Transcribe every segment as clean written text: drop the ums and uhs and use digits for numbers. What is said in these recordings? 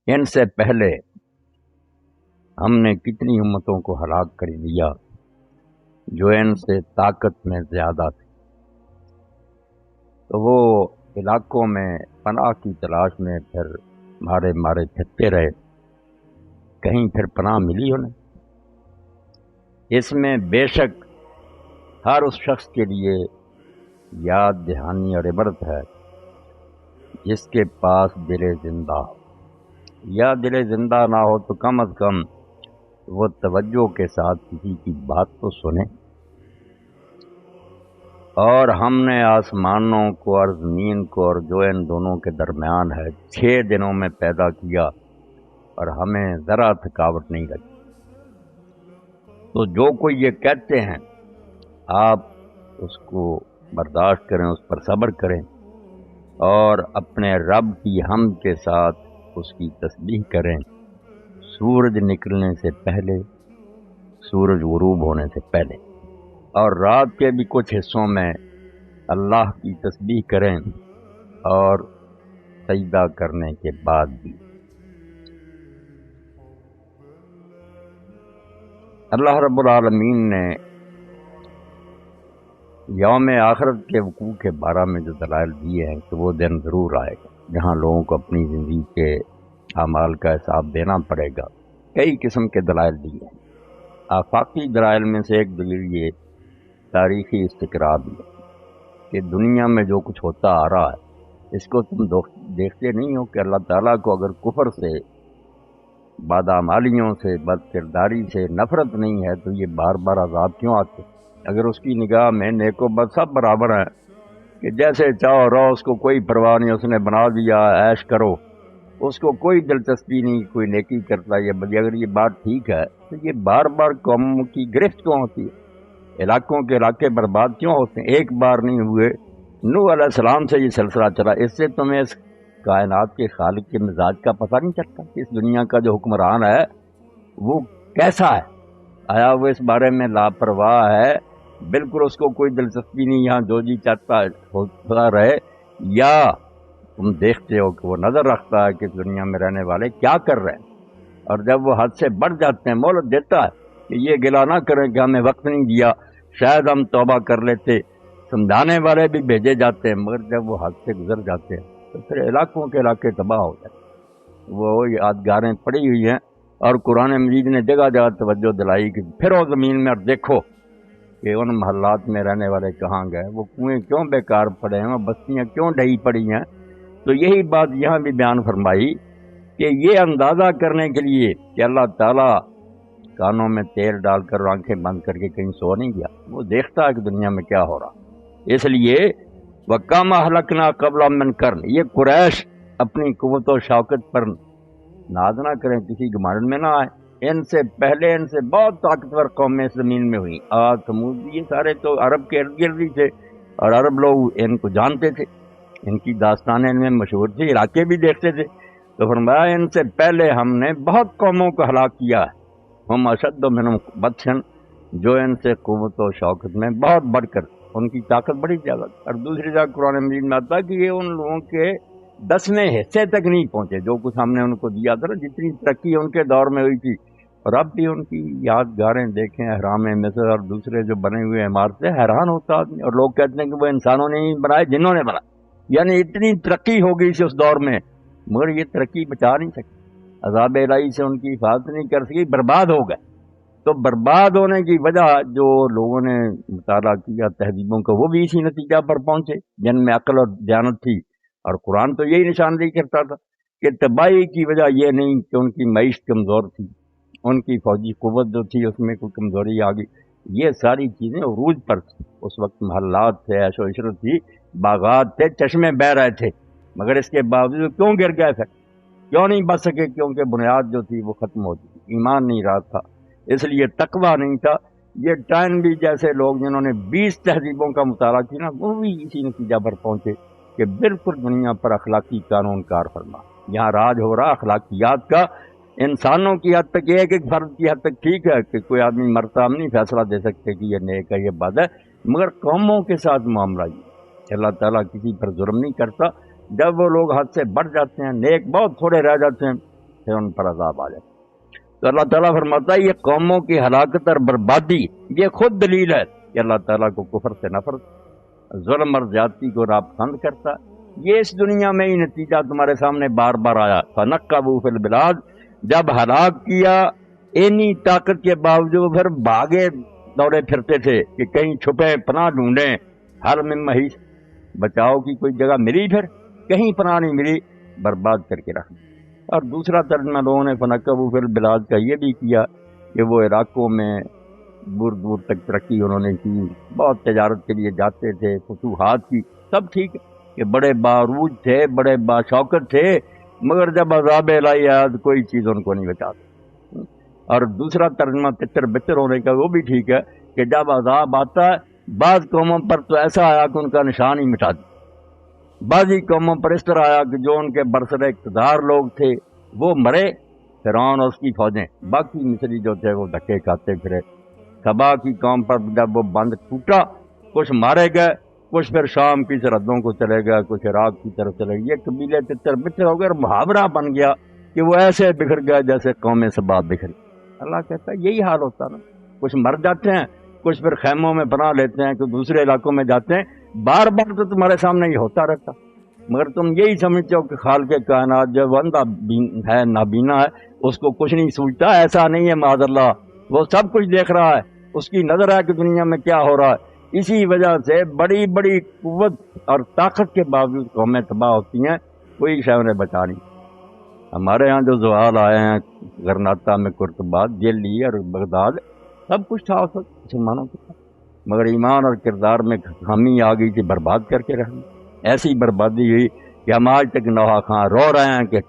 ان سے پہلے ہم نے کتنی امتوں کو ہلاک کر دیا جو ان سے طاقت میں زیادہ تھی، تو وہ علاقوں میں پناہ کی تلاش میں پھر مارے مارے پھرتے رہے، کہیں پھر پناہ ملی انہیں۔ اس میں بے شک ہر اس شخص کے لیے یاد دہانی اور عبرت ہے جس کے پاس دل زندہ ہو، یا دل زندہ نہ ہو تو کم از کم وہ توجہ کے ساتھ کسی کی بات تو سنے۔ اور ہم نے آسمانوں کو اور زمین کو اور جو ان دونوں کے درمیان ہے 6 دنوں میں پیدا کیا، اور ہمیں ذرا تھکاوٹ نہیں لگی۔ تو جو کوئی یہ کہتے ہیں آپ اس کو برداشت کریں، اس پر صبر کریں، اور اپنے رب کی حمد کے ساتھ اس کی تسبیح کریں، سورج نکلنے سے پہلے، سورج غروب ہونے سے پہلے، اور رات کے بھی کچھ حصوں میں اللہ کی تسبیح کریں اور سجدہ کرنے کے بعد بھی۔ اللہ رب العالمین نے یوم آخرت کے وقوع کے بارے میں جو دلائل دیے ہیں کہ وہ دن ضرور آئے گا جہاں لوگوں کو اپنی زندگی کے اعمال کا حساب دینا پڑے گا، کئی قسم کے دلائل دیے ہیں۔ آفاقی دلائل میں سے ایک دلیل یہ تاریخی استقرار بھی ہے کہ دنیا میں جو کچھ ہوتا آ رہا ہے اس کو تم دیکھتے نہیں ہو کہ اللہ تعالیٰ کو اگر کفر سے، بدعمالیوں سے، بد کرداری سے نفرت نہیں ہے تو یہ بار بار عذاب کیوں آتے؟ اگر اس کی نگاہ میں نیک و بد سب برابر ہیں کہ جیسے چاہو رہو، اس کو کوئی پرواہ نہیں، اس نے بنا دیا عیش کرو، اس کو کوئی دلچسپی نہیں کوئی نیکی کرتا یا بدی، اگر یہ بات ٹھیک ہے تو یہ بار بار قوموں کی گرفت کیوں ہوتی ہے؟ علاقوں کے علاقے برباد کیوں ہوتے ہیں؟ ایک بار نہیں ہوئے، نوح علیہ السلام سے یہ سلسلہ چلا۔ اس سے تمہیں اس کائنات کے خالق کے مزاج کا پتہ نہیں چلتا کہ اس دنیا کا جو حکمران ہے وہ کیسا ہے؟ آیا وہ اس بارے میں لاپرواہ ہے، بالکل اس کو کوئی دلچسپی نہیں، یہاں جو جی چاہتا ہوتا رہے، یا تم دیکھتے ہو کہ وہ نظر رکھتا ہے کہ اس دنیا میں رہنے والے کیا کر رہے ہیں، اور جب وہ حد سے بڑھ جاتے ہیں مہلت دیتا ہے کہ یہ گلہ نہ کریں کہ ہمیں وقت نہیں دیا، شاید ہم توبہ کر لیتے، سمجھانے والے بھی بھیجے جاتے ہیں، مگر جب وہ حد سے گزر جاتے ہیں تو پھر علاقوں کے علاقے تباہ ہو جاتے ہیں۔ وہ یادگاریں پڑی ہوئی ہیں، اور قرآن مجید نے جگہ جگہ توجہ دلائی کہ پھرو زمین میں اور دیکھو کہ ان محلات میں رہنے والے کہاں گئے، وہ کنویں کیوں بیکار پڑے ہیں، وہ بستیاں کیوں ڈھئی پڑی ہیں۔ تو یہی بات یہاں بھی بیان فرمائی کہ یہ اندازہ کرنے کے لیے کہ اللہ تعالیٰ کانوں میں تیل ڈال کر اور آنکھیں بند کر کے کہیں سو نہیں گیا، وہ دیکھتا ہے کہ دنیا میں کیا ہو رہا۔ اس لیے وَكَمْ أَهْلَكْنَا قَبْلَهُم مِّن قَرْنٍ، یہ قریش اپنی قوت و شوکت پر ناز نہ کریں، کسی گمانڈ میں نہ آئے، ان سے پہلے ان سے بہت طاقتور قومیں زمین میں ہوئیں، عاد ثمود، یہ سارے تو عرب کے ارد گرد ہی تھے، اور عرب لوگ ان کو جانتے تھے، ان کی داستانیں ان میں مشہور تھی، علاقے بھی دیکھتے تھے۔ تو فرمایا ان سے پہلے ہم نے بہت قوموں کو ہلاک کیا ہے، ہم اشد منہم بطشاً، جو ان سے قوت و شوکت میں بہت بڑھ کر، ان کی طاقت بڑی زیادہ۔ اور دوسری جگہ قرآن مجید میں آتا ہے کہ یہ ان لوگوں کے 10ویں حصے تک نہیں پہنچے جو کچھ ہم نے ان کو دیا تھا، جتنی ترقی ان کے دور میں ہوئی تھی۔ اور اب بھی ان کی یادگاریں دیکھیں، احرام مصر اور دوسرے جو بنے ہوئے عمارتیں، حیران ہوتا آدمی، اور لوگ کہتے ہیں کہ وہ انسانوں نے نہیں بنائے، جنہوں نے بنائے، یعنی اتنی ترقی ہو گئی تھی اس دور میں، مگر یہ ترقی بچا نہیں سکی، عذاب الہی سے ان کی حفاظت نہیں کر سکی، برباد ہو گئے۔ تو برباد ہونے کی وجہ جو لوگوں نے مطالعہ کیا تہذیبوں کا، وہ بھی اسی نتیجہ پر پہنچے جن میں عقل اور دیانت تھی، اور قرآن تو یہی نشاندہی کرتا تھا کہ تباہی کی وجہ یہ نہیں کہ ان کی معیشت کمزور تھی، ان کی فوجی قوت جو تھی اس میں کوئی کمزوری آ گئی، یہ ساری چیزیں عروج پر تھیں۔ اس وقت محلات تھے، عیش و عشرت تھی، باغات تھے، چشمے بہہ رہے تھے، مگر اس کے باوجود کیوں گر گئے تھے؟ کیوں نہیں بچ سکے؟ کیونکہ بنیاد جو تھی وہ ختم ہو چکی، ایمان نہیں رہا تھا، اس لیے تقویٰ نہیں تھا۔ یہ ٹائم بھی جیسے لوگ جنہوں نے 20 تہذیبوں کا مطالعہ کیا نا، وہ بھی اسی نتیجہ پر پہنچے کہ بالکل دنیا پر اخلاقی قانون کار فرما، یہاں راج ہو رہا اخلاقیات کا۔ انسانوں کی حد تک، ایک ایک فرد کی حد تک ٹھیک ہے کہ کوئی آدمی مرتا، ہم نہیں فیصلہ دے سکتے کہ یہ نیک ہے یہ بد ہے، مگر قوموں کے ساتھ معاملہ یہ اللہ تعالیٰ کسی پر ظلم نہیں کرتا۔ جب وہ لوگ حد سے بڑھ جاتے ہیں، نیک بہت تھوڑے رہ جاتے ہیں، پھر ان پر عذاب آ جائے۔ تو اللہ تعالیٰ فرماتا ہے یہ قوموں کی ہلاکت اور بربادی یہ خود دلیل ہے کہ اللہ تعالیٰ کو کفر سے نفرت، ظلم اور زیادتی کو ناپسند کرتا ہے۔ یہ اس دنیا میں ہی نتیجہ تمہارے سامنے بار بار آیا۔ فَنَقَّبُوا فِي الْبِلَادِ، جب ہلاک کیا انی طاقت کے باوجود پھر بھاگے دوڑے پھرتے تھے کہ کہیں چھپے پناہ ڈھونڈیں، حل من محیص، بچاؤ کی کوئی جگہ ملی، پھر کہیں پناہ نہیں ملی، برباد کر کے رکھ دی۔ اور دوسرا ترجمہ لوگوں نے فَنَقَّبُوا فِي الْبِلَادِ کا یہ بھی کیا کہ وہ علاقوں میں دور دور تک ترقی انہوں نے کی، بہت تجارت کے لیے جاتے تھے، فتوحات کی، سب ٹھیک ہے کہ بڑے باروج تھے، بڑے باشوکت تھے، مگر جب عذاب الہی آیا تو کوئی چیز ان کو نہیں بچاتی۔ اور دوسرا ترجمہ تتر بچر ہونے کا وہ بھی ٹھیک ہے کہ جب عذاب آتا ہے بعض قوموں پر تو ایسا آیا کہ ان کا نشان ہی مٹا دیا، بعضی قوموں پر اس طرح آیا کہ جو ان کے برسر اقتدار لوگ تھے وہ مرے، فرعون اور اس کی فوجیں، باقی مصری جو تھے وہ دھکے کھاتے پھرے۔ سبا کی قوم پر جب وہ بند ٹوٹا کچھ مارے گئے، کچھ پھر شام کی سرحدوں کو چلے گئے، کچھ عراق کی طرف چلے گئے۔ یہ قبیلے تتر بچر ہو گئے اور محاورہ بن گیا کہ وہ ایسے بکھر گئے جیسے قوم سبا بکھر گئی۔ اللہ کہتا ہے یہی حال ہوتا نا، کچھ مر جاتے ہیں، کچھ پھر خیموں میں پناہ لیتے ہیں، کچھ دوسرے علاقوں میں جاتے ہیں، بار بار تو تمہارے سامنے یہ ہوتا رہتا، مگر تم یہی سمجھتے ہو کہ خالق کائنات جو اندھا ہے، نابینا ہے، اس کو کچھ نہیں سوچتا۔ ایسا نہیں ہے معاذ اللہ، وہ سب کچھ دیکھ رہا ہے، اس کی نظر ہے کہ دنیا میں کیا ہو رہا ہے۔ اسی وجہ سے بڑی بڑی قوت اور طاقت کے باوجود قومیں تباہ ہوتی ہیں، کوئی شے انہیں بچا نہیں۔ ہمارے ہاں جو زوال آئے ہیں غرناطہ میں، قرطبہ، دلی اور بغداد، سب کچھ تھا اس وقت مسلمانوں کے پاس، مگر ایمان اور کردار میں خامی آ گئی کہ برباد کر کے رکھ دی۔ ایسی بربادی ہوئی کہ ہم آج تک نوحہ خاں رو رہے ہیں کہ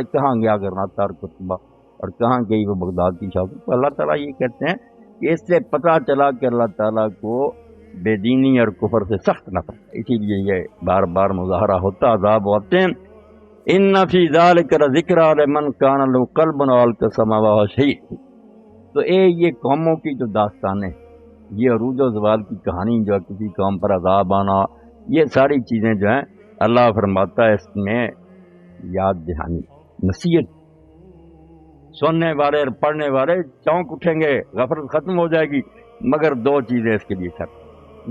کہاں گیا غرناطہ اور قرطبہ اور کہاں گئی وہ بغداد کی شاپنگ۔ تو اللہ تعالیٰ یہ کہتے ہیں کہ اس سے پتہ چلا کہ اللہ تعالیٰ کو بے دینی اور کفر سے سخت نفرت ہے، اسی لیے یہ بار بار مظاہرہ ہوتا، عذاب ہوتے ہیں۔ ان فی ذلک لذکریٰ لمن کان لہ قلب او القی السمع وہو شہید۔ تو یہ قوموں کی جو داستانیں، یہ عروج و زوال کی کہانی جو ہے، کسی قوم پر عذاب آنا، یہ ساری چیزیں جو ہیں اللہ فرماتا ہے اس میں یاد دہانی، نصیحت، سننے والے اور پڑھنے والے چونک اٹھیں گے، غفلت ختم ہو جائے گی، مگر دو چیزیں اس کے لیے شرط۔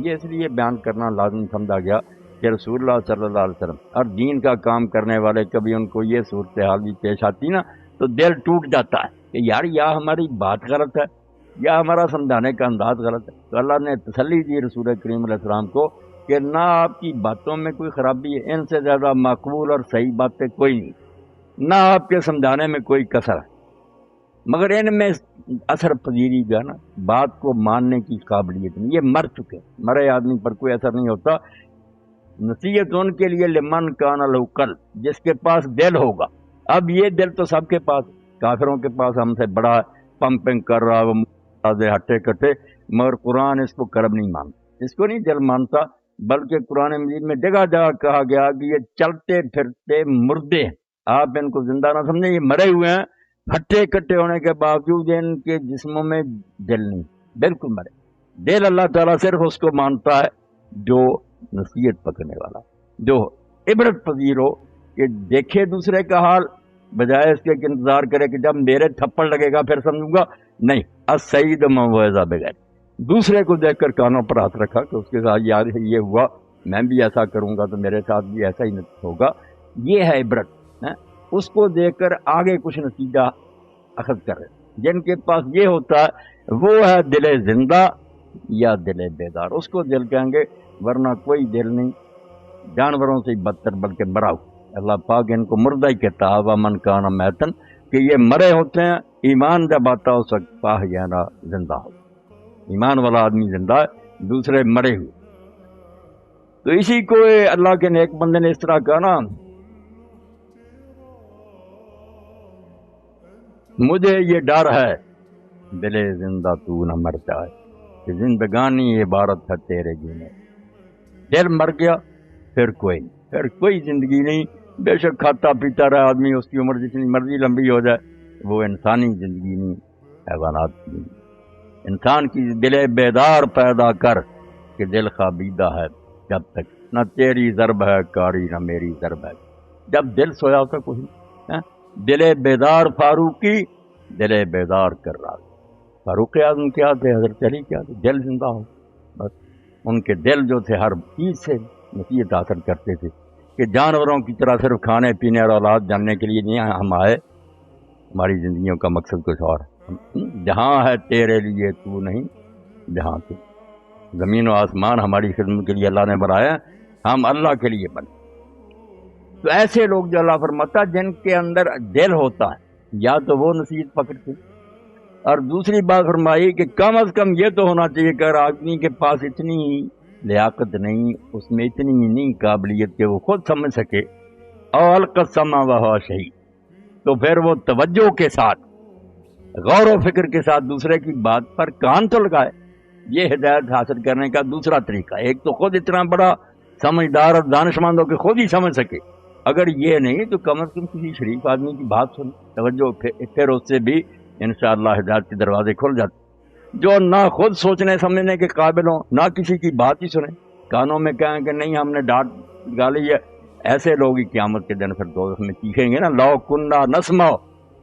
یہ اس لیے بیان کرنا لازم سمجھا گیا کہ رسول اللہ صلی اللہ علیہ وسلم اور دین کا کام کرنے والے کبھی ان کو یہ صورتحال بھی پیش آتی نا تو دل ٹوٹ جاتا ہے کہ یار یا ہماری بات غلط ہے یا ہمارا سمجھانے کا انداز غلط ہے۔ تو اللہ نے تسلی دی رسول کریم علیہ السلام کو کہ نہ آپ کی باتوں میں کوئی خرابی ہے، ان سے زیادہ مقبول اور صحیح باتیں کوئی نہیں، نہ آپ کے سمجھانے میں کوئی کسر ہے، مگر ان میں اثر پذیری جو ہے نا، بات کو ماننے کی قابلیت نہیں، یہ مر چکے، مرے آدمی پر کوئی اثر نہیں ہوتا۔ نصیحت ان کے لیے لمن کان لہ قلب، جس کے پاس دل ہوگا۔ اب یہ دل تو سب کے پاس، کافروں کے پاس ہم سے بڑا پمپنگ کر رہا، وہ ہٹے کٹے، مگر قرآن اس کو کرب نہیں مانتا، اس کو نہیں دل مانتا، بلکہ قرآن مجید میں جگہ جگہ کہا گیا کہ یہ چلتے پھرتے مردے ہیں، آپ ان کو زندہ نہ سمجھیں، یہ مرے ہوئے ہیں، ہٹے کٹے ہونے کے باوجود ان کے جسموں میں دل نہیں، بالکل مرے۔ دل اللہ تعالیٰ صرف اس کو مانتا ہے جو نصیحت پکڑنے والا، جو عبرت پذیر ہو، کہ دیکھے دوسرے کا حال بجائے اس کے کہ انتظار کرے کہ جب میرے تھپڑ لگے گا پھر سمجھوں گا، نہیں، السعید من وعظ بغیر، دوسرے کو دیکھ کر کانوں پر ہاتھ رکھا کہ اس کے ساتھ یار یہ ہوا، میں بھی ایسا کروں گا تو میرے ساتھ بھی ایسا ہی ہوگا، یہ ہے عبرت۔ اس کو دیکھ کر آگے کچھ نتیجہ اخذ کرے۔ جن کے پاس یہ ہوتا ہے وہ ہے دل زندہ یا دل بیدار، اس کو دل کہیں گے، ورنہ کوئی دل نہیں، جانوروں سے بدتر بلکہ مرا ہوا۔ اللہ پاک ان کو مردہ ہی کہتا ہے، ومن کان میتن، کہ یہ مرے ہوتے ہیں، ایمان جب آتا ہے اس وقت فاحیینا، زندہ ہو، ایمان والا آدمی زندہ ہے، دوسرے مرے ہوئے۔ تو اسی کو اللہ کے نیک بندے نے اس طرح کہا نا، مجھے یہ ڈر ہے دل زندہ تو نہ مر جائے، کہ زندگانی عبارت ہے تیرے جینے، دل مر گیا پھر کوئی زندگی نہیں، بے شک کھاتا پیتا رہا آدمی، اس کی عمر جتنی مرضی لمبی ہو جائے، وہ انسانی زندگی نہیں، حیوانات کی زندگی۔ انسان کی دل بیدار پیدا کر کہ دل خوابیدہ ہے جب تک، نہ تیری ضرب ہے کاری نہ میری ضرب ہے، جب دل سویا ہوتا کوئی نہیں، دل بیدار فاروقی دل بیدار کر رہا. فاروق اعظم کیا تھے، حضرت علی کیا تھے؟ دل زندہ ہو. بس ان کے دل جو تھے ہر چیز سے نصیحت حاصل کرتے تھے کہ جانوروں کی طرح صرف کھانے پینے اور اولاد جاننے کے لیے نہیں ہم آئے، ہماری زندگیوں کا مقصد کچھ اور ہے. جہاں ہے تیرے لیے تو نہیں جہاں تو. زمین و آسمان ہماری خدمت کے لیے اللہ نے بنایا، ہم اللہ کے لیے بنے. تو ایسے لوگ جو اللہ فرماتا جن کے اندر دل ہوتا ہے، یا تو وہ نصیحت پکڑتے. اور دوسری بات فرمائی کہ کم از کم یہ تو ہونا چاہیے کہ اگر آدمی کے پاس اتنی لیاقت نہیں، اس میں اتنی نہیں قابلیت کہ وہ خود سمجھ سکے، اور القسم و شہید، تو پھر وہ توجہ کے ساتھ غور و فکر کے ساتھ دوسرے کی بات پر کان تو لگائے. یہ ہدایت حاصل کرنے کا دوسرا طریقہ. ایک تو خود اتنا بڑا سمجھدار اور دانشمند ہو کہ خود ہی سمجھ سکے، اگر یہ نہیں تو کم از کم کسی شریف آدمی کی بات سن توجہ، پھر اس سے بھی انشاءاللہ ہدایت کے دروازے کھل جاتے. جو نہ خود سوچنے سمجھنے کے قابل ہوں، نہ کسی کی بات ہی سنیں، کانوں میں کہیں کہ نہیں ہم نے ڈانٹ گالی ہے، ایسے لوگ ہی قیامت کے دن پھر دوزخ میں چیخیں گے نا، لو کننا نسمع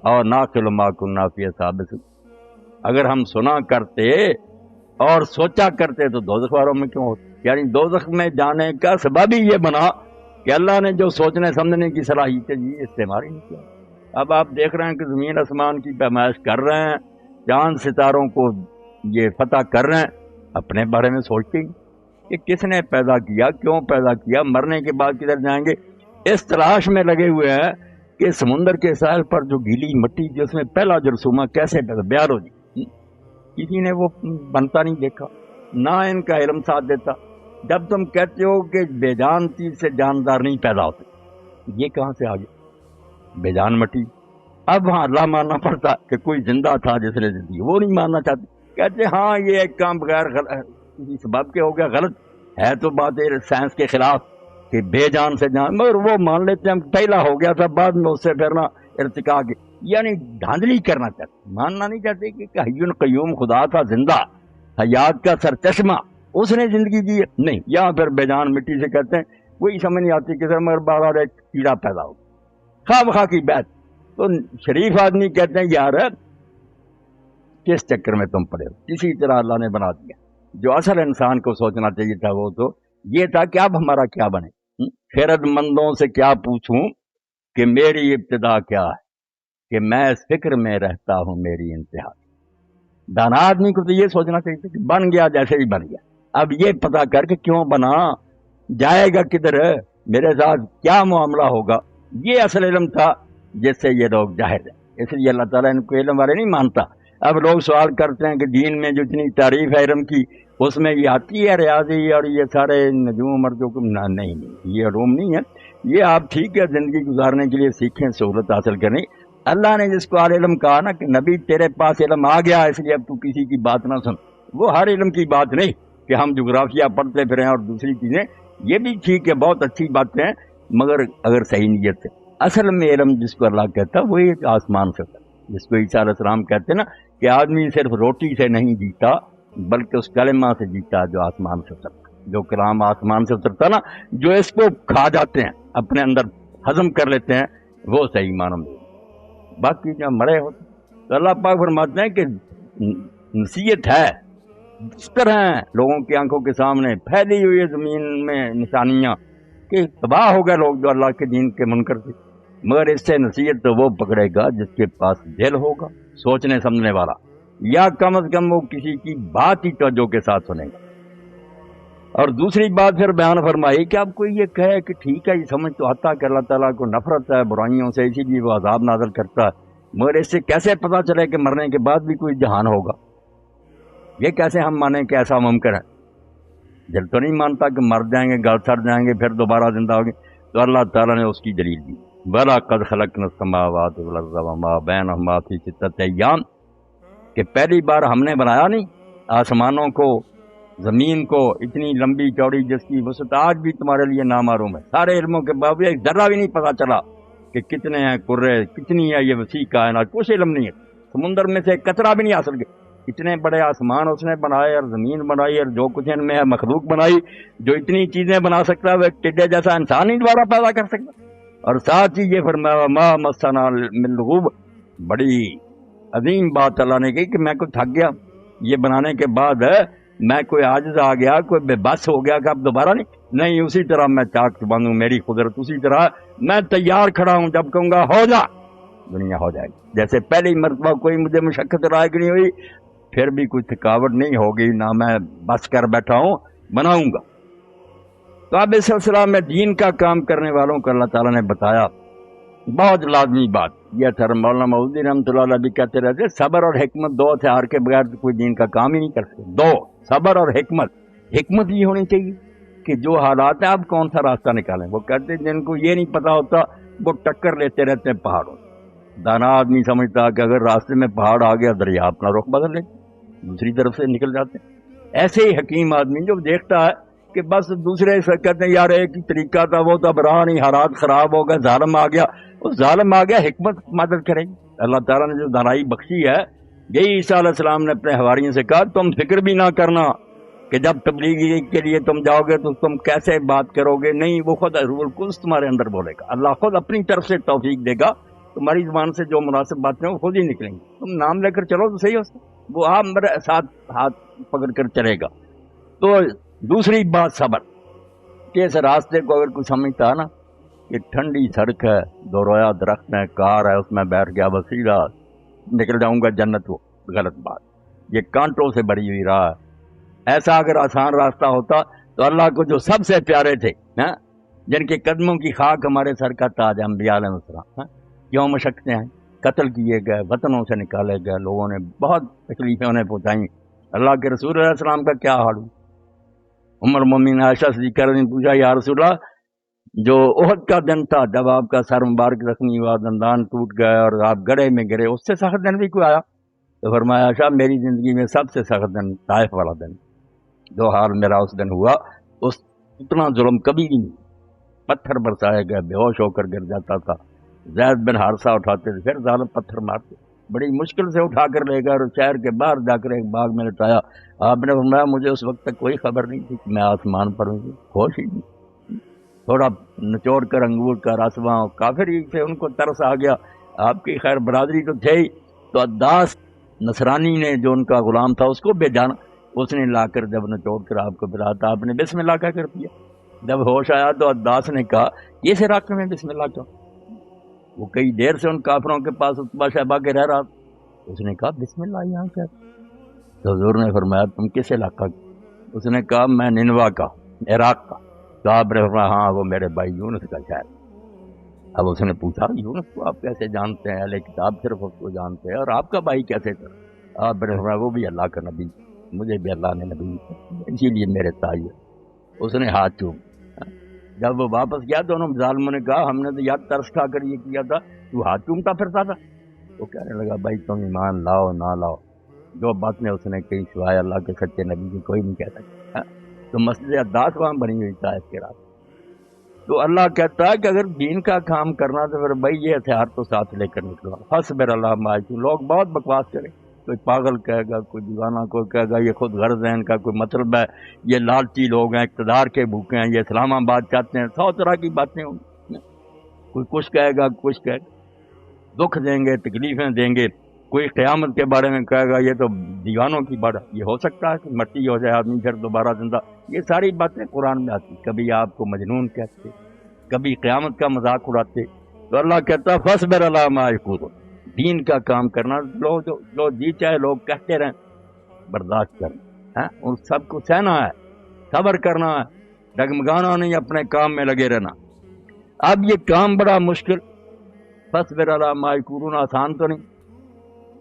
اور ناقل ما کننا فی اصحاب السعیر. اگر ہم سنا کرتے اور سوچا کرتے تو دوزخ والوں میں کیوں ہوتے؟ یعنی دوزخ میں جانے کا سبب ہی یہ بنا کہ اللہ نے جو سوچنے سمجھنے کی صلاحیت ہے استعمال ہی نہیں کیا. اب آپ دیکھ رہے ہیں کہ زمین آسمان کی پیمائش کر رہے ہیں، چاند ستاروں کو یہ فتح کر رہے ہیں، اپنے بارے میں سوچتے ہی کہ کس نے پیدا کیا، کیوں پیدا کیا، مرنے کے بعد کدھر جائیں گے. اس تلاش میں لگے ہوئے ہیں کہ سمندر کے ساحل پر جو گیلی مٹی جس میں پہلا جرثومہ کیسے بیان ہو جائے، کسی نے وہ بنتا نہیں دیکھا، نہ ان کا علم ساتھ دیتا. جب تم کہتے ہو کہ بے جان چیز سے جاندار نہیں پیدا ہوتے، یہ کہاں سے آ گیا؟ بے جان مٹی. اب وہاں اللہ ماننا پڑتا کہ کوئی زندہ تھا جس نے زندگی، وہ نہیں ماننا چاہتے. کہتے ہاں یہ ایک کام بغیر کسی سبب کے ہو گیا، غلط ہے تو بات ہے سائنس کے خلاف کہ بے جان سے جان، مگر وہ مان لیتے ہیں پہلا ہو گیا تھا، بعد میں اس سے پھر نہ ارتقا کے، یعنی دھاندلی کرنا چاہتے، ماننا نہیں چاہتے کہ حی قیوم خدا تھا زندہ، حیات کا سرچشمہ، اس نے زندگی دی نہیں. یہاں پھر بے جان مٹی سے کہتے ہیں، وہی سمجھ نہیں آتی کہ سر مگر بار ایک کیڑا پیدا ہو، خواہ بخواہ کی بات. تو شریف آدمی کہتے ہیں یار کس چکر میں تم پڑے ہو، کسی طرح اللہ نے بنا دیا. جو اصل انسان کو سوچنا چاہیے تھا وہ تو یہ تھا کہ اب ہمارا کیا بنے. خرد مندوں سے کیا پوچھوں کہ میری ابتدا کیا ہے، کہ میں اس فکر میں رہتا ہوں میری انتہا. دانا آدمی کو تو یہ سوچنا چاہیے تھا کہ بن گیا جیسے ہی بن گیا، اب یہ پتا کر کے کیوں بنا، جائے گا کدھر، میرے ساتھ کیا معاملہ ہوگا. یہ اصل علم تھا جس سے یہ لوگ ظاہر ہیں. اس لیے اللہ تعالیٰ ان کو علم والے نہیں مانتا. اب لوگ سوال کرتے ہیں کہ دین میں جو اتنی تعریف ہے علم کی، اس میں یہ آتی ہے ریاضی اور یہ سارے نجوم اور جو نہیں، یہ علوم نہیں ہے. یہ آپ ٹھیک ہے زندگی گزارنے کے لیے سیکھیں، سہولت حاصل کریں. اللہ نے جس کو علم کہا نا کہ نبی تیرے پاس علم آ گیا اس لیے اب تو کسی کی بات نہ سن، وہ ہر علم کی بات نہیں کہ ہم جغرافیہ پڑھتے پھریں اور دوسری چیزیں، یہ بھی ٹھیک ہے، بہت اچھی باتیں ہیں، مگر اگر صحیح نیت سے. اصل میں علم جس کو اللہ کہتا ہے وہی آسمان سے ہوتا ہے، جس کو عیسیٰ علیہ السلام کہتے ہیں نا کہ آدمی صرف روٹی سے نہیں جیتا بلکہ اس کلمہ سے جیتا جو آسمان سے اترتا. جو کلام آسمان سے اترتا نا، جو اس کو کھا جاتے ہیں، اپنے اندر ہضم کر لیتے ہیں، وہ صحیح معنوں میں. باقی جو مرے ہوتے تو اللہ پاک فرماتے ہیں کہ نصیحت ہے اس طرح لوگوں کی آنکھوں کے سامنے پھیلی ہوئی ہے زمین میں نشانیاں کہ تباہ ہو گئے لوگ جو اللہ کے دین کے منکر تھے، مگر اس سے نصیحت تو وہ پکڑے گا جس کے پاس دل ہوگا سوچنے سمجھنے والا، یا کم از کم وہ کسی کی بات ہی توجہ کے ساتھ سنے گا. اور دوسری بات پھر بیان فرمائی کہ اب کوئی یہ کہے کہ ٹھیک ہے یہ سمجھ تو آتا کہ اللہ تعالیٰ کو نفرت ہے برائیوں سے، اسی لیے وہ عذاب نازل کرتا ہے، مگر اس سے کیسے پتہ چلے کہ مرنے کے بعد بھی کوئی جہان ہوگا؟ یہ کیسے ہم مانیں کہ ایسا ممکن ہے؟ دل تو نہیں مانتا کہ مر جائیں گے، گل سڑ جائیں گے، پھر دوبارہ زندہ ہوں گے. تو اللہ تعالیٰ نے اس کی دلیل دی، وَلَقَدْ خَلَقْنَا السَّمَاوَاتِ وَالْأَرْضَ وَمَا بَيْنَهُمَا فِي سِتَّةِ أَيَّامٍ، کہ پہلی بار ہم نے بنایا نہیں آسمانوں کو، زمین کو، اتنی لمبی چوڑی جس کی وسعت آج بھی تمہارے لیے نامعلوم ہے. سارے علموں کے باوجود ایک ذرہ بھی نہیں پتہ چلا کہ کتنے ہیں کرے، کتنی ہے یہ وسیع کائنات، کچھ علم نہیں ہے. سمندر میں سے قطرہ بھی نہیں حاصل کیا. اتنے بڑے آسمان اس نے بنائے اور زمین بنائی اور جو کچھ ان میں ہے مخلوق بنائی. جو اتنی چیزیں بنا سکتا ہے وہ ایک ٹڈے جیسا انسان ہی دوبارہ پیدا کر سکتا. اور ساتھ ہی یہ فرمایا ما مسنا من لغوب، بڑی عظیم بات اللہ نے کی کہ میں کوئی تھک گیا یہ بنانے کے بعد، میں کوئی عاجز آ گیا، کوئی بے بس ہو گیا کہ اب دوبارہ نہیں، اسی طرح میں چاک چباندوں، میری قدرت اسی طرح میں تیار کھڑا ہوں، جب کہوں گا ہو جا دنیا ہو جائے گی۔ جیسے پہلی مرتبہ کوئی مجھے مشقت لائق نہیں ہوئی، پھر بھی کوئی تھکاوٹ نہیں ہوگی، نہ میں بس کر بیٹھا ہوں، بناؤں گا۔ تو اب اس سلسلہ میں دین کا کام کرنے والوں کو اللہ تعالیٰ نے بتایا بہت لازمی بات یہ تھا۔ مولانا مودودی رحمۃ اللہ علیہ بھی کہتے رہتے صبر اور حکمت دو ہتھیار کے بغیر تو کوئی دین کا کام ہی نہیں کر سکتے۔ دو، صبر اور حکمت۔ حکمت یہ ہونی چاہیے کہ جو حالات ہیں آپ کون سا راستہ نکالیں۔ وہ کہتے ہیں جن کو یہ نہیں پتا ہوتا وہ ٹکر لیتے رہتے ہیں پہاڑوں سے۔ دانا آدمی سمجھتا کہ اگر راستے میں پہاڑ آ گیا دریا اپنا رخ بدل لیتے، دوسری طرف سے نکل جاتے ہیں۔ ایسے ہی حکیم آدمی جو دیکھتا ہے کہ بس دوسرے سے کہتے ہیں یار ایک ہی طریقہ تھا، وہ تو اب رہا نہیں، حالات خراب ہو گئے، ظالم آ گیا، اس ظالم آ گیا، حکمت مدد کرے گی۔ اللہ تعالیٰ نے جو دانائی بخشی ہے، یہی عیسیٰ علیہ السلام نے اپنے حواریوں سے کہا تم فکر بھی نہ کرنا کہ جب تبلیغی کے لیے تم جاؤ گے تو تم کیسے بات کرو گے، نہیں، وہ خود روح القدس تمہارے اندر بولے گا، اللہ خود اپنی طرف سے توفیق دے گا، تمہاری زبان سے جو مناسب باتیں وہ خود ہی نکلیں گی، تم نام لے کر چلو تو صحیح ہو، وہ آپ میرے ساتھ ہاتھ پکڑ کر چلے گا۔ تو دوسری بات صبر، کہ اس راستے کو اگر کوئی سمجھتا ہے نا کہ ٹھنڈی سڑک ہے، دو رویا درخت ہے، کار ہے، اس میں بیٹھ گیا بس سیدھا نکل جاؤں گا جنت، وہ غلط بات، یہ کانٹوں سے بھری ہوئی راہ ہے۔ ایسا اگر آسان راستہ ہوتا تو اللہ کو جو سب سے پیارے تھے، جن کے قدموں کی خاک ہمارے سر کا تاج، انبیاء علیہ السلام، کیوں مشقتیں ہیں، قتل کیے گئے، وطنوں سے نکالے گئے، لوگوں نے بہت تکلیفیں انہیں پہنچائیں، اللہ کے رسول علیہ السلام کا کیا حال ہوا؟ عمر مومن عائشہ صدیقہ نے پوچھا یا رسول اللہ، جو احد کا دن تھا جب آپ کا سر مبارک زخمی ہوا، دندان ٹوٹ گئے اور آپ گڑھے میں گرے، اس سے سخت دن بھی کوئی آیا؟ تو فرمایا عائشہ میری زندگی میں سب سے سخت دن طائف والا دن، جو حال میرا اس دن ہوا اتنا ظلم کبھی بھی نہیں، پتھر برسائے گئے، بے ہوش ہو کر گر جاتا تھا، زید بن حارثہ اٹھاتے تھے، پھر ظالم پتھر مارتے، بڑی مشکل سے اٹھا کر لے گئے اور شہر کے باہر جا کر ایک باغ میں لٹایا۔ آپ نے فرمایا مجھے اس وقت تک کوئی خبر نہیں تھی کہ میں آسمان پر ہوں، ہوش ہی نہیں، تھوڑا نچوڑ کر انگور کا رس وہاں کافر ہی سے ان کو ترس آ گیا، آپ کی خیر برادری تو تھے ہی، تو عداس نصرانی نے جو ان کا غلام تھا اس کو بھیجانا، اس نے لا کر جب نچوڑ کر آپ کو پلایا تو آپ نے بسم اللہ کہہ کر پیا۔ جب ہوش آیا تو عداس نے کہا یہ سے رکھ میں بسم اللہ کہوں؟ وہ کئی دیر سے ان کافروں کے پاس عتبہ شہبہ کے رہ رہا، اس نے کہا بسم اللہ یہاں کیا؟ تو حضور نے فرمایا تم کس علاقہ کی؟ اس نے کہا میں نینوا کا، عراق کا۔ تو آپ نے فرمایا ہاں وہ میرے بھائی یونس کا شہر۔ اب اس نے پوچھا یونس کو آپ کیسے جانتے ہیں؟ اہل کتاب صرف اس کو جانتے ہیں، اور آپ کا بھائی کیسے تھا؟ آپ نے فرمایا وہ بھی اللہ کا نبی، مجھے بھی اللہ نے نبی اسی لیے میرے تاج ہے۔ اس نے ہاتھ چوم، جب وہ واپس گیا تو انہوں ظالموں نے کہا ہم نے تو یاد ترس کھا کر یہ کیا تھا، تو ہاتھ چومتا پھرتا تھا۔ وہ کہنے لگا بھائی تم ایمان لاؤ نہ لاؤ، جو باتیں اس نے کہی سوائے اللہ کے سچے نبی کی کوئی نہیں کہہ سکتا۔ تو مسجد عداس وہاں بنی ہوئی تھا اس کے رات۔ تو اللہ کہتا ہے کہ اگر دین کا کام کرنا تو پھر بھائی یہ ہتھیار تو ساتھ لے کر نکلو، فاصبر علی ما یقولون۔ لوگ بہت بکواس کریں، کوئی پاگل کہے گا، کوئی دیوانہ، کوئی کہے گا یہ خود غرض ہے، ان کا کوئی مطلب ہے، یہ لالچی لوگ ہیں، اقتدار کے بھوکے ہیں، یہ اسلام آباد چاہتے ہیں، 100 طرح کی باتیں ہوں گی۔ کوئی کچھ کہے گا، کچھ کہے گا، دکھ دیں گے، تکلیفیں دیں گے، کوئی قیامت کے بارے میں کہے گا یہ تو دیوانوں کی بات ہے، یہ ہو سکتا ہے کہ مٹی ہو جائے آدمی پھر دوبارہ زندہ، یہ ساری باتیں قرآن میں آتی، کبھی آپ کو مجنون کہتے، کبھی قیامت کا مذاق اڑاتے۔ تو اللہ کہتا فاصبر علی ما یقولون، دین کا کام کرنا، لو جی چاہے لوگ کہتے رہیں، برداشت کرنا، ان سب کو سہنا ہے، صبر کرنا ہے، ڈگمگانا نہیں، اپنے کام میں لگے رہنا۔ اب یہ کام بڑا مشکل، فاصبر علی ما یقولون آسان تو نہیں،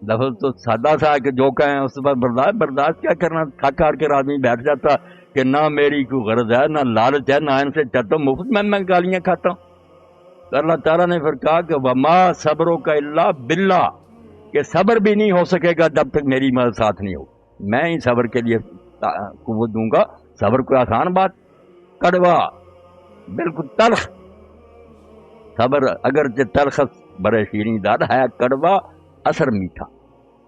لفظ تو سادہ سا ہے کہ جو کہیں اس پر برداشت کیا کرنا، تھک ہار کے آدمی بیٹھ جاتا کہ نہ میری کوئی غرض ہے، نہ لالچ ہے، نہ ان سے چاہتا ہوں مفت میں گالیاں کھاتا ہوں۔ تو اللہ تعالیٰ نے پھر کہا کہ وما صبرک الا باللہ، کہ صبر بھی نہیں ہو سکے گا جب تک میری مدد ساتھ نہیں ہو، میں ہی صبر کے لیے قوت دوں گا۔ صبر کوئی آسان بات، کڑوا، بالکل تلخ صبر، اگرچہ تلخ بڑے شیریں دار ہے، کڑوا اثر میٹھا،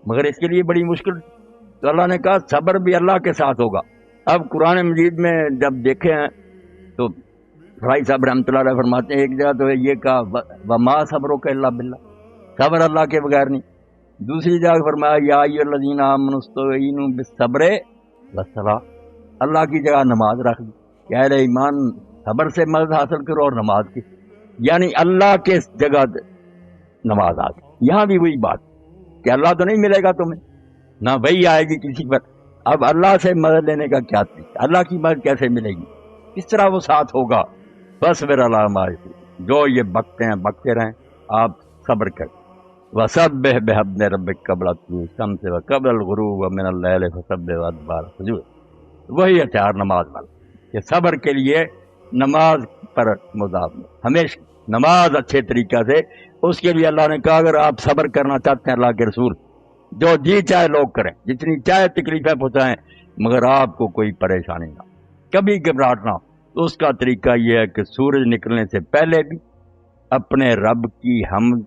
مگر اس کے لیے بڑی مشکل۔ تو اللہ نے کہا صبر بھی اللہ کے ساتھ ہوگا۔ اب قرآن مجید میں جب دیکھے ہیں تو بھائی صاحب رحمۃ اللہ علیہ فرماتے ہیں ایک جگہ تو یہ کہا وما صبرک الا باللہ، صبر اللہ کے بغیر نہیں. دوسری جگہ فرمایا یا ایھا الذین آمنوا استعینوا بالصبر والصلاۃ، اللہ کی جگہ نماز رکھ دی کہ اہل ایمان صبر سے مدد حاصل کرو اور نماز کی، یعنی اللہ کے جگہ نماز آ گئی. یہاں بھی وہی بات کہ اللہ تو نہیں ملے گا تمہیں، نہ وہی آئے گی کسی پر. اب اللہ سے مدد لینے کا کیا طریقہ، اللہ کی مدد کیسے ملے گی، کس طرح وہ ساتھ ہوگا؟ بس میرا علامہ جو یہ بکتے ہیں بکتے رہیں، آپ صبر کریں. وَسَبِّحْ بِحَمْدِ رَبِّكَ قَبْلَ طُلُوعِ الشَّمْسِ وَقَبْلَ الْغُرُوبِ وَمِنَ اللَّيْلِ فَسَبِّحْ وَأَدْبَارَ السُّجُودِ. وہی ہتھیار نماز والا کہ صبر کے لیے نماز پر مضاف ہمیشہ نماز اچھے طریقہ سے. اس کے لیے اللہ نے کہا اگر آپ صبر کرنا چاہتے ہیں اللہ کے رسول، جو جی چاہے لوگ کریں، جتنی چاہے تکلیفیں پہنچائیں، مگر آپ کو کوئی پریشانی نہ، کبھی گھبراہٹ نہ. تو اس کا طریقہ یہ ہے کہ سورج نکلنے سے پہلے بھی اپنے رب کی حمد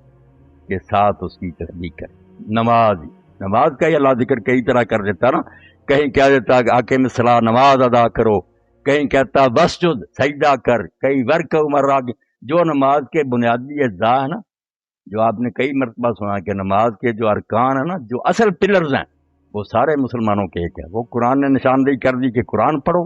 کے ساتھ اس کی تسبیح کریں. نماز کا ہی اللہ ذکر کئی طرح کر دیتا نا. کہیں کہہ دیتا کہ اقیم الصلاۃ نماز ادا کرو، کہیں کہتا وسجد سجدہ کر، کہیں ورکع مرہ. جو نماز کے بنیادی اجزاء ہے نا، جو آپ نے کئی مرتبہ سنا کہ نماز کے جو ارکان ہیں نا، جو اصل پلرز ہیں، وہ سارے مسلمانوں کے ایک ہے. وہ قرآن نے نشاندہی کر دی کہ قرآن پڑھو،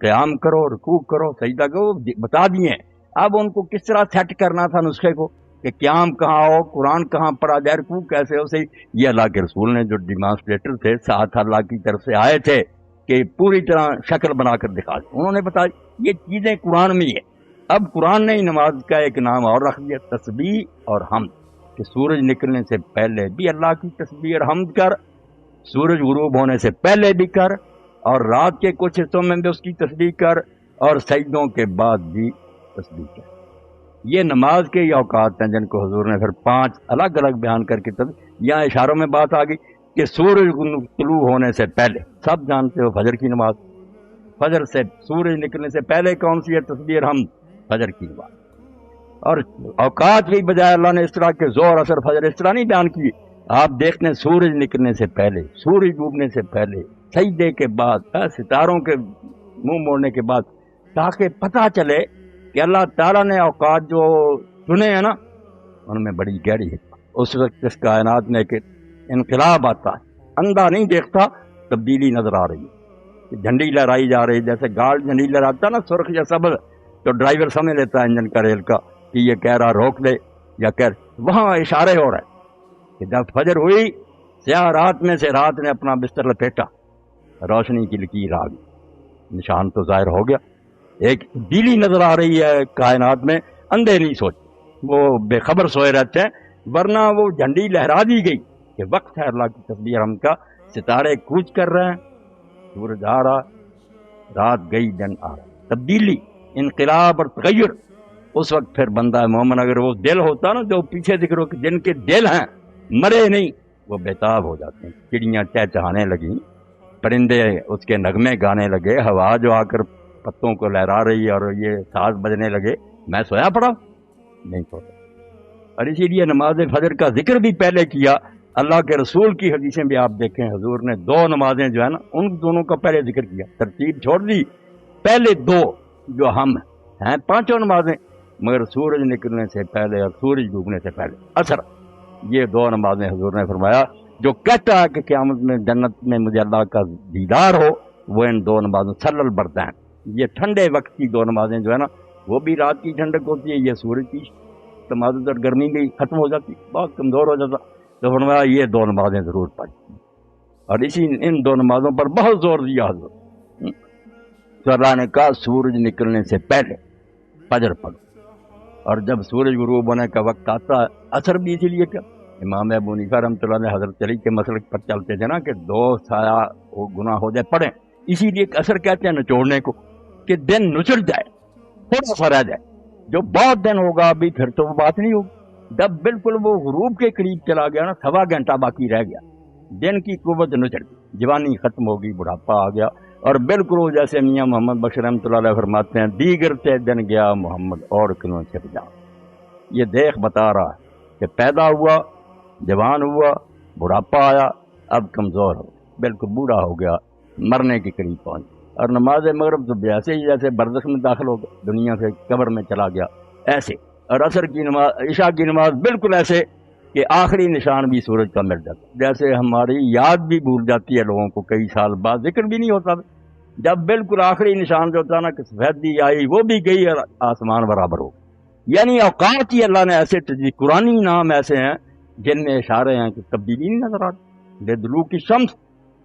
قیام کرو، رکوع کرو، سجدہ کرو، بتا دیے. اب ان کو کس طرح سیٹ کرنا تھا نسخے کو کہ قیام کہاں ہو، قرآن کہاں پڑھا جائے، رکوع کیسے ہو. صحیح یہ اللہ کے رسول نے جو ڈیمانسٹریٹر تھے، ساتھ اللہ کی طرف سے آئے تھے کہ پوری طرح شکل بنا کر دکھا دی. انہوں نے بتایا یہ چیزیں قرآن میں ہی ہے. اب قرآن نے ہی نماز کا ایک نام اور رکھ دیا، تسبیح اور حمد، کہ سورج نکلنے سے پہلے بھی اللہ کی تسبیح اور حمد کر، سورج غروب ہونے سے پہلے بھی کر، اور رات کے کچھ حصوں میں بھی اس کی تسبیح کر، اور سجدوں کے بعد بھی تسبیح کر. یہ نماز کے ہی اوقات ہیں جن کو حضور نے پھر 5 الگ الگ بیان کر کے یہاں اشاروں میں بات آ گئی کہ سورج طلوع ہونے سے پہلے، سب جانتے ہو فجر کی نماز، فجر سے سورج نکلنے سے پہلے کون سی ہے تسبیح اور حمد؟ فجر کی نماز. اور اوقات بھی بجائے اللہ نے اس طرح کے زور اثر فجر اس طرح نہیں بیان کیے. آپ دیکھتے ہیں سورج نکلنے سے پہلے، سورج ڈوبنے سے پہلے، سجدے کے بعد، ستاروں کے منہ موڑنے کے بعد، تاکہ پتہ چلے کہ اللہ تعالیٰ نے اوقات جو چنے ہیں نا، ان میں بڑی گہری ہے. اس وقت اس کائنات میں ایک انقلاب آتا ہے، اندھا نہیں دیکھتا، تبدیلی نظر آ رہی ہے. جھنڈی لہرائی جا رہی ہے، جیسے گارڈ جھنڈی لہراتا نا سرخ یا سبز، تو ڈرائیور سمجھ لیتا ہے انجن کا، ریل کا، کہ یہ کہہ رہا روک دے یا وہاں اشارے ہو رہا ہے کہ جب فجر ہوئی، سیاہ رات میں سے رات نے اپنا بستر لپیٹا، روشنی کی لکیر آ گئی، نشان تو ظاہر ہو گیا. ایک تبدیلی نظر آ رہی ہے کائنات میں. اندھے نہیں سوچتے، وہ بے خبر سوئے رہتے ہیں، ورنہ وہ جھنڈی لہرا دی گئی کہ وقت ہے اللہ کی تسبیح ہم کا. ستارے کوچ کر رہے ہیں، سورج آ رہا، رات گئی، دن آ رہا. تبدیلی، انقلاب اور تغیر. اس وقت پھر بندہ مومن اگر وہ دل ہوتا نا، جو پیچھے ذکر ہو کہ جن کے دل ہیں مرے نہیں، وہ بےتاب ہو جاتے ہیں. چڑیاں چہچہانے لگیں، پرندے اس کے نغمے گانے لگے، ہوا جو آ کر پتوں کو لہرا رہی اور یہ ساز بجنے لگے. میں سویا پڑا نہیں سوتا. اور اسی لیے نماز فجر کا ذکر بھی پہلے کیا. اللہ کے رسول کی حدیثیں بھی آپ دیکھیں، حضور نے 2 نمازیں جو ہے نا، ان دونوں کا پہلے ذکر کیا، ترتیب چھوڑ دی. پہلے 2 جو ہم ہیں 5 نمازیں، مگر سورج نکلنے سے پہلے اور سورج ڈوبنے سے پہلے اثر، یہ 2 نمازیں حضور نے فرمایا. جو کہتا ہے کہ قیامت میں جنت میں مجھے اللہ کا دیدار ہو، وہ ان 2 نمازوں سلل بڑھتا ہے. یہ ٹھنڈے وقت کی 2 نمازیں جو ہے نا، وہ بھی رات کی ٹھنڈک ہوتی ہے، یہ سورج کی تمادد اور گرمی بھی ختم ہو جاتی، بہت کمزور ہو جاتا. تو فرمایا یہ 2 نمازیں ضرور پڑھیں. اور ان 2 نمازوں پر بہت زور دیا حضور. تو اللہ نے کہا سورج نکلنے سے پہلے فجر پڑھو، اور جب سورج غروب ہونے کا وقت آتا ہے اثر بھی اسی لیے کیا. امام ابو حنیفہ رحمۃ اللہ نے حضرت علی کے مسلک پر چلتے تھے نا کہ 2 سایہ وہ گناہ ہو جائے پڑھیں. اسی لیے اثر کہتے ہیں نچوڑنے کو، کہ دن نچڑ جائے، تھوڑا سا رہ جائے. جو بہت دن ہوگا ابھی پھر تو وہ بات نہیں ہوگی. جب بالکل وہ غروب کے قریب چلا گیا نا، 1.25 گھنٹہ باقی رہ گیا، دن کی قوت نچڑ گئی، جوانی ختم ہوگی، بڑھاپا آ گیا. اور بالکل وہ جیسے میاں محمد بشیر رحمۃ اللہ علیہ فرماتے ہیں، دیگر تے دن گیا محمد اور کنوں چھپ جا. یہ دیکھ بتا رہا ہے کہ پیدا ہوا، جوان ہوا، بڑھاپا آیا، اب کمزور ہو، بالکل بوڑھا ہو گیا، مرنے کے قریب پہنچ. اور نماز مغرب تو ایسے ہی جیسے برزخ میں داخل ہو گیا، دنیا سے قبر میں چلا گیا ایسے، اور عصر کی نماز، عشاء کی نماز بالکل ایسے کہ آخری نشان بھی سورج کا مل جاتا، جیسے ہماری یاد بھی بھول جاتی ہے لوگوں کو کئی سال بعد، ذکر بھی نہیں ہوتا، جب بالکل آخری نشان جو ہوتا ہے نا کہ سفیدی آئی وہ بھی گئی اور آسمان برابر ہو، یعنی اوقات ہی اللہ نے ایسے قرآنی نام ایسے ہیں جن میں اشارے ہیں کہ تبدیلی نہیں نظر آتی۔ بے دلو کی شمس،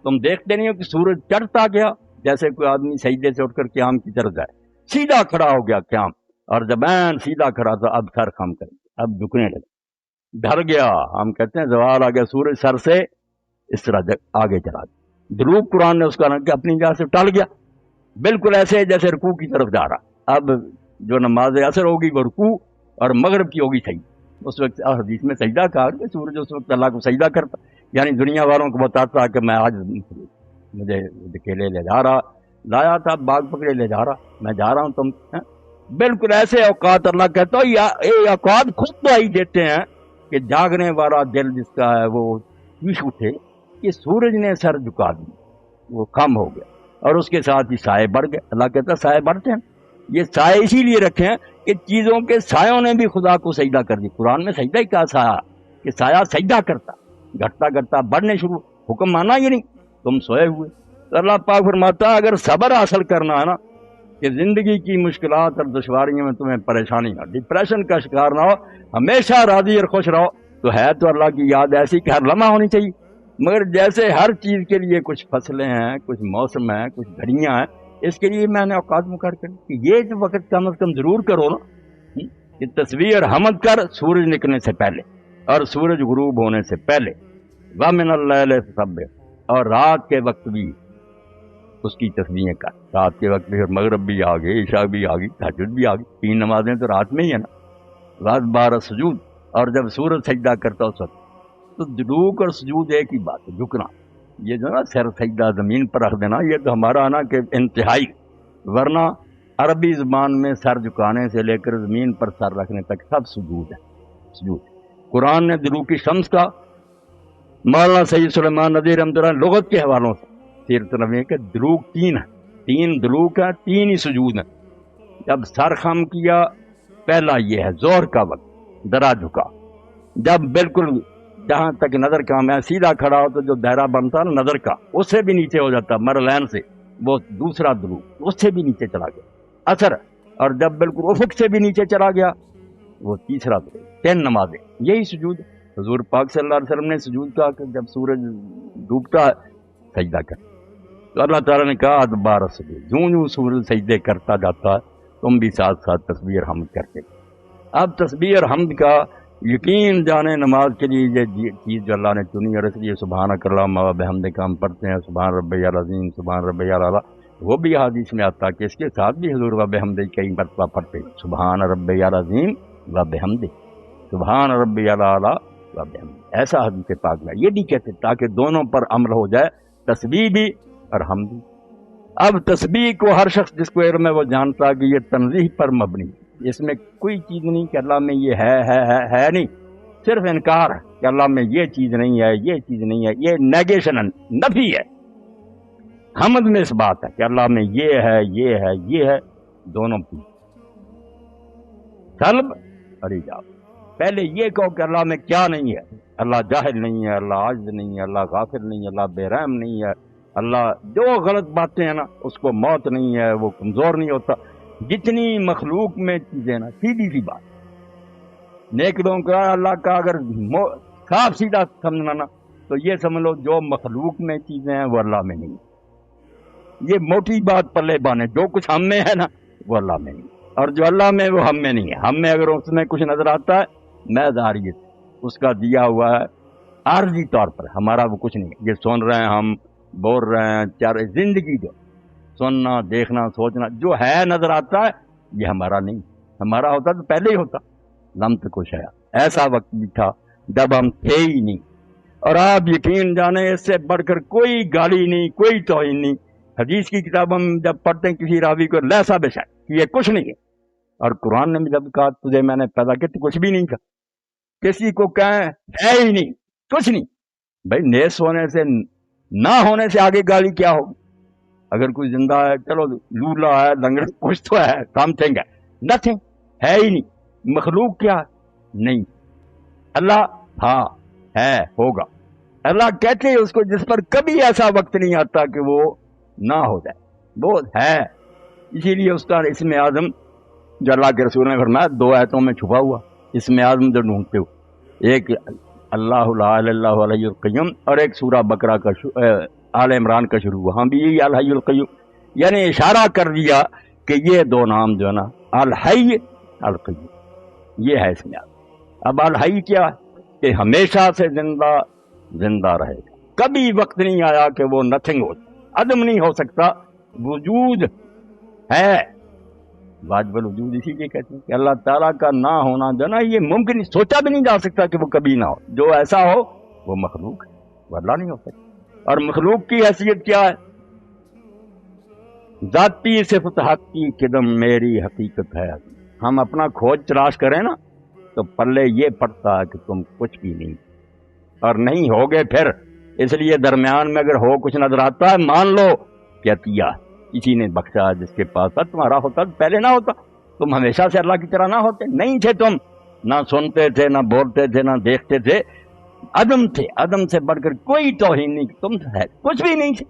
تم دیکھتے نہیں ہو کہ سورج چڑھتا گیا، جیسے کوئی آدمی سجدے سے اٹھ کر قیام کی طرف جائے، سیدھا کھڑا ہو گیا قیام، اور جب این سیدھا کھڑا تو اب سر خم کریں گے، اب جھکنے لگے، ڈر گیا، ہم کہتے ہیں زوال آ گیا، سورج سر سے اس طرح آگے چلا گیا، دروغ قرآن نے اس کا رنگ اپنی جگہ سے ٹل گیا، بالکل ایسے جیسے رکوع کی طرف جا رہا، اب جو نماز اثر ہوگی وہ رکوع اور مغرب کی ہوگی سجدہ، اس وقت حدیث میں سجدہ کہا کہ سورج اس وقت اللہ کو سجدہ کرتا، یعنی دنیا والوں کو بتاتا کہ میں آج مجھے اکیلے لے جا رہا، لایا تھا باغ پکڑے لے جا رہا، میں جا رہا ہوں تم، بالکل ایسے اوقات اللہ کہتا ہو، یہ اوقات خود تو آئی دیتے ہیں کہ جاگنے والا دل جس کا ہے وہ چیخ اٹھے کہ سورج نے سر جھکا دی، وہ کم ہو گیا، اور اس کے ساتھ ہی سائے بڑھ گئے، اللہ کہتا ہے سائے بڑھتے ہیں، یہ سائے اسی لیے رکھے ہیں کہ چیزوں کے سایوں نے بھی خدا کو سجدہ کر دی، قرآن میں سجدہ ہی کہا سایہ کہ سایہ سجدہ کرتا، گھٹتا گھٹتا بڑھنے شروع، حکم مانا ہی نہیں، تم سوئے ہوئے، تو اللہ پاک فرماتا ہے اگر صبر حاصل کرنا ہے نا کہ زندگی کی مشکلات اور دشواریوں میں تمہیں پریشانی نہ، ڈپریشن کا شکار نہ ہو، ہمیشہ راضی اور خوش رہو، تو ہے تو اللہ کی یاد ایسی کہ ہر لمحہ ہونی چاہیے، مگر جیسے ہر چیز کے لیے کچھ فصلیں ہیں، کچھ موسم ہیں، کچھ گھڑیاں ہیں، اس کے لیے میں نے اوقات مقرر کر کہ یہ جو وقت کم از کم ضرور کرو نا کہ تصویر حمد کر سورج نکلنے سے پہلے اور سورج غروب ہونے سے پہلے، وَمِنَ اللَّيْلِ فَسَبِّحْ، اور رات کے وقت بھی اس کی تسبیحیں کر، رات کے وقت پھر مغرب بھی آ گئی، عشاء بھی آ گئی، تہجد بھی آ گئی، تین نمازیں تو رات میں ہی ہے نا، رات 12 سجود، اور جب سورج سجدہ کرتا اس وقت تو دلوک اور سجود ایک ہی بات ہے، جھکنا، یہ جو نا سر سجدہ زمین پر رکھ دینا، یہ تو ہمارا نا کہ انتہائی، ورنہ عربی زبان میں سر جھکانے سے لے کر زمین پر سر رکھنے تک سب سجود ہے، سجود۔ قرآن نے دلوک کی شمس کا، مولانا سید سلیمان ندوی رحمۃ اللہ لغت کے حوالوں سے سیرت نبوی کہ دلوک تین ہے، تین دلوک ہے، تین ہی سجود ہیں، جب سر خم کیا پہلا یہ ہے ظہر کا وقت، درا جھکا، جب بالکل جہاں تک نظر کا میں سیدھا کھڑا ہو تو جو دائرہ بنتا نا نظر کا اس سے بھی نیچے ہو جاتا، مرلین سے، وہ دوسرا دلوک، اس سے بھی نیچے چلا گیا اثر، اور جب بالکل افق سے بھی نیچے چلا گیا وہ تیسرا دلوک، 3 نمازیں، یہی سجود۔ حضور پاک صلی اللہ علیہ وسلم نے سجود کہا کہ جب سورج ڈوبتا ہے سجدہ کر، تو اللہ تعالیٰ نے کہا ادبار سجود، جوں جوں سورج سجدے کرتا جاتا ہے تم بھی ساتھ ساتھ تسبیح اور حمد کرتے۔ اب تسبیح اور حمد کا یقین جانے نماز کے لیے یہ چیز جو اللہ نے چنی، اور اس لیے سبحانک اللہم و بحمدک ہم پڑھتے ہیں، سبحان ربی العظیم، سبحان ربی الاعلیٰ، وہ بھی حدیث میں آتا کہ اس کے ساتھ بھی حضور و بحمدک کئی مرتبہ پڑھتے، سبحان ربی العظیم و بحمدک، سبحان ربی الاعلیٰ و بحمدک، ایسا حدیث پاک میں، یہ بھی کہتے تاکہ دونوں پر عمل ہو جائے، تسبیح بھی اور حمد بھی۔ اب تسبیح کو ہر شخص جس کو علم ہے وہ جانتا کہ یہ تنزیہ پر مبنی، اس میں کوئی چیز نہیں کہ اللہ میں یہ ہے نہیں، صرف انکار ہے کہ اللہ میں یہ چیز نہیں ہے، یہ چیز نہیں ہے، یہ نیگیشن، نفی ہے۔ حمد میں اس بات ہے کہ اللہ میں یہ ہے، یہ ہے، یہ ہے، دونوں کی طلب اور ایجاب۔ پہلے یہ کہو کہ اللہ میں کیا نہیں ہے، اللہ جاہل نہیں ہے، اللہ عاجز نہیں ہے، اللہ غافل نہیں ہے، اللہ بے رحم نہیں ہے، اللہ جو غلط باتیں ہیں نا اس کو موت نہیں ہے، وہ کمزور نہیں ہوتا، جتنی مخلوق میں چیزیں نا، سیدھی سی بات، نیک لوگوں کا اللہ کا اگر صاف سیدھا سمجھنا نا تو یہ سمجھ لو جو مخلوق میں چیزیں ہیں وہ اللہ میں نہیں، یہ موٹی بات پلے بانے، جو کچھ ہم میں ہے نا وہ اللہ میں نہیں، اور جو اللہ میں وہ ہم میں نہیں ہے، ہم میں اگر اس میں کچھ نظر آتا ہے محض اس کا دیا ہوا ہے عارضی طور پر، ہمارا وہ کچھ نہیں ہے، یہ سن رہے ہیں ہم، بول رہے ہیں، چار زندگی جو سننا، دیکھنا، سوچنا جو ہے نظر آتا ہے یہ ہمارا نہیں، ہمارا ہوتا تو پہلے ہی ہوتا، لم تک کچھ ہے، ایسا وقت بھی تھا جب ہم تھے ہی نہیں، اور آپ یقین جانے اس سے بڑھ کر کوئی گالی نہیں، کوئی توہین نہیں۔ حدیث کی کتاب ہم جب پڑھتے ہیں کسی راوی کو لیسا بے شک کہ یہ کچھ نہیں ہے، اور قرآن نے بھی جب کہا تجھے میں نے پیدا کیا تو کچھ بھی نہیں تھا، کسی کو کہیں ہے ہی نہیں، کچھ نہیں، بھائی نیس ہونے سے نہ ہونے سے آگے گالی کیا ہوگی؟ اگر کوئی زندہ ہے چلو لولا ہے لنگڑا کچھ تو ہے سم تھنگ ہے نتھنگ ہے ہی نہیں. مخلوق کیا نہیں. اللہ ہاں ہے ہوگا. اللہ کہتے ہیں اس کو جس پر کبھی ایسا وقت نہیں آتا کہ وہ نہ ہو جائے وہ ہے. اسی لیے اس کا اسم اعظم جو اللہ کے رسول نے فرمایا 2 آیتوں میں چھپا ہوا اسم اعظم جو ڈھونڈتے ہو, ایک اللہ لا الہ الا هو الحی القیوم اور ایک سورہ بقرہ کا آل عمران کا شروع, وہاں بھی یہی الحی القیوم, یعنی اشارہ کر دیا کہ یہ 2 نام جو ہے نا الحی القیوم یہ ہے اسم اعظم. اب الحی کیا کہ ہمیشہ سے زندہ رہے گا, کبھی وقت نہیں آیا کہ وہ نتھنگ ہو, عدم نہیں ہو سکتا, وجود ہے. واجب الوجود اسی لیے کہتے ہیں کہ اللہ تعالیٰ کا نہ ہونا جو نا یہ ممکن سوچا بھی نہیں جا سکتا کہ وہ کبھی نہ ہو. جو ایسا ہو وہ مخلوق ہے, ورنہ نہیں ہو سکتا. اور مخلوق کی حیثیت کیا ہے؟ ذاتی صفت حق کی قدم میری حقیقت ہے. ہم اپنا کھوج تلاش کریں نا تو پلے یہ پڑتا ہے کہ تم کچھ بھی نہیں اور نہیں ہوگے پھر. اس لیے درمیان میں اگر ہو کچھ نظر آتا ہے مان لو کہ عطیہ کسی نے بخشا جس کے پاس تھا. تمہارا ہوتا پہلے نہ ہوتا, تم ہمیشہ سے اللہ کی طرح نہ ہوتے, نہیں تھے تم, نہ سنتے تھے نہ بولتے تھے نہ دیکھتے تھے, عدم تھے. عدم سے بڑھ کر کوئی توہین نہیں, تم ہے کچھ بھی نہیں تھے.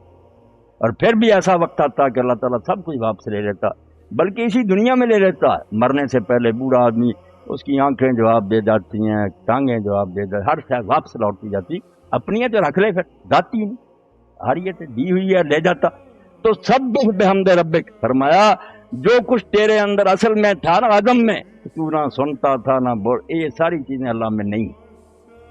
اور پھر بھی ایسا وقت آتا کہ اللہ تعالیٰ سب کچھ واپس لے لیتا, بلکہ اسی دنیا میں لے لیتا ہے. مرنے سے پہلے بوڑھا آدمی اس کی آنکھیں جواب دے جاتی ہیں, ٹانگیں جواب دے جاتی, ہر شے واپس لوٹتی جاتی. اپنی ہے تو رکھ لے, پھر جاتی نہیں, حریت دی ہوئی ہے لے جاتا. تو سب بحمد ربک فرمایا جو کچھ تیرے اندر اصل میں تھا نا عدم میں, تو نہ سنتا تھا نہ بول, یہ ساری چیزیں اللہ میں نہیں.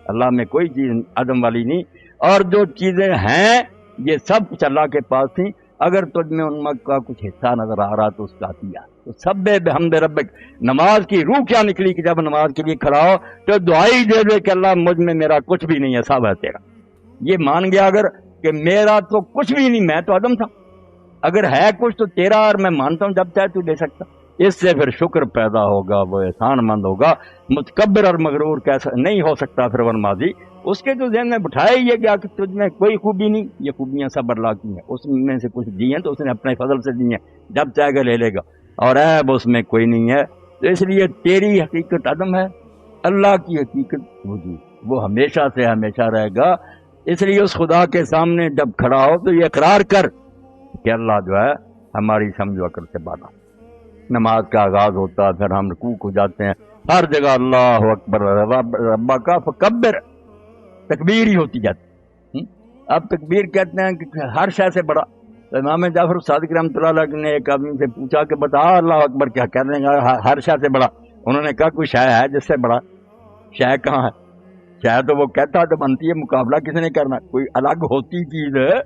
اللہ میں کوئی چیز عدم والی نہیں. اور جو چیزیں ہیں یہ سب کچھ اللہ کے پاس تھیں. اگر تجھ میں ان کا کچھ حصہ نظر آ رہا تو اس کا عطیہ. تو سب بحمد ربک. نماز کی روح کیا نکلی کہ جب نماز کے لیے کھڑا ہو تو دعائی دے دے کہ اللہ مجھ میں میرا کچھ بھی نہیں ہے, سب ہے تیرا. یہ مان گیا اگر کہ میرا تو کچھ بھی نہیں, میں تو عدم تھا, اگر ہے کچھ تو تیرا, اور میں مانتا ہوں جب چاہے تو لے سکتا. اس سے پھر شکر پیدا ہوگا, وہ احسان مند ہوگا. متکبر اور مغرور کیسا نہیں ہو سکتا پھر ورماضی. اس کے جو ذہن میں بٹھایا یہ گیا کہ تجھ میں کوئی خوبی نہیں, یہ خوبیاں سب اللہ کی ہیں, اس میں سے کچھ دی ہیں تو اس نے اپنے فضل سے دی ہیں, جب چاہے گا لے لے گا, اور عیب اس میں کوئی نہیں ہے. تو اس لیے تیری حقیقت عدم ہے, اللہ کی حقیقت وجود, وہ ہمیشہ سے ہمیشہ رہے گا. اس لیے اس خدا کے سامنے جب کھڑا ہو تو یہ اقرار کر کہ اللہ جو ہے ہماری سمجھ و عقل سے بالا. نماز کا آغاز ہوتا ہے, پھر ہم رکوع کو جاتے ہیں, ہر جگہ اللہ اکبر ربا کا فکبر, تکبیر ہی ہوتی جاتی. اب تکبیر کہتے ہیں کہ ہر شے سے بڑا. امام جعفر صادق رحمۃ اللہ علیہ نے ایک آدمی سے پوچھا کہ بتا اللہ اکبر کیا کہنے گا, ہر شے سے بڑا. انہوں نے کہا کوئی شے ہے جس سے بڑا؟ شے کہاں ہے؟ شے تو وہ کہتا تو بنتی ہے, مقابلہ کس نے کرنا؟ کوئی الگ ہوتی چیز ہے